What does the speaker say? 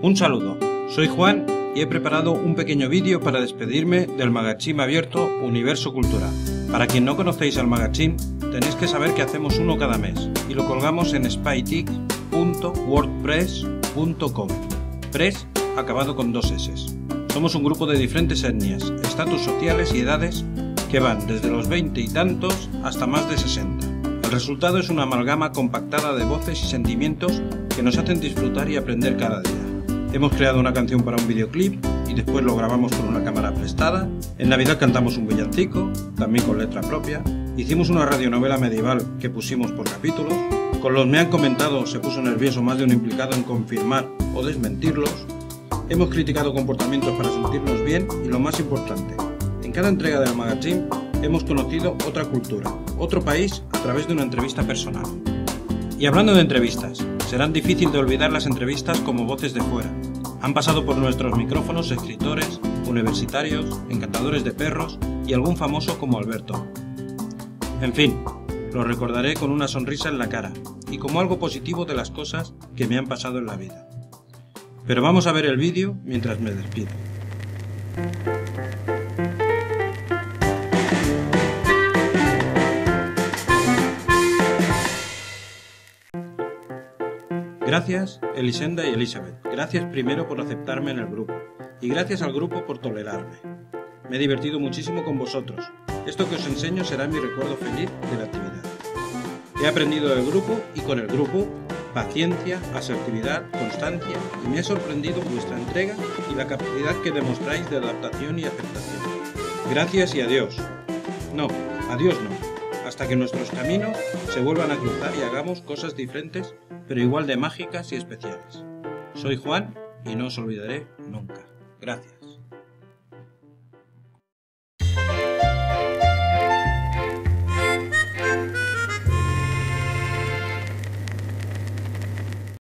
Un saludo, soy Juan y he preparado un pequeño vídeo para despedirme del magazine abierto Universo Cultural. Para quien no conocéis al magazine, tenéis que saber que hacemos uno cada mes y lo colgamos en spytic.wordpress.com. Press acabado con 2 S. Somos un grupo de diferentes etnias, estatus sociales y edades que van desde los 20 y tantos hasta más de 60. El resultado es una amalgama compactada de voces y sentimientos que nos hacen disfrutar y aprender cada día. Hemos creado una canción para un videoclip y después lo grabamos con una cámara prestada. En Navidad cantamos un villancico, también con letra propia. Hicimos una radionovela medieval que pusimos por capítulos. Con los me han comentado se puso nervioso más de uno implicado en confirmar o desmentirlos. Hemos criticado comportamientos para sentirnos bien y lo más importante, en cada entrega del magazine hemos conocido otra cultura, otro país a través de una entrevista personal. Y hablando de entrevistas, serán difícil de olvidar las entrevistas como voces de fuera. Han pasado por nuestros micrófonos escritores, universitarios, encantadores de perros y algún famoso como Alberto. En fin, lo recordaré con una sonrisa en la cara y como algo positivo de las cosas que me han pasado en la vida. Pero vamos a ver el vídeo mientras me despido. Gracias, Elisenda y Elizabeth. Gracias primero por aceptarme en el grupo. Y gracias al grupo por tolerarme. Me he divertido muchísimo con vosotros. Esto que os enseño será mi recuerdo feliz de la actividad. He aprendido del grupo y con el grupo paciencia, asertividad, constancia y me ha sorprendido vuestra entrega y la capacidad que demostráis de adaptación y aceptación. Gracias y adiós. No, adiós no. Hasta que nuestros caminos se vuelvan a cruzar y hagamos cosas diferentes, pero igual de mágicas y especiales. Soy Juan y no os olvidaré nunca. Gracias.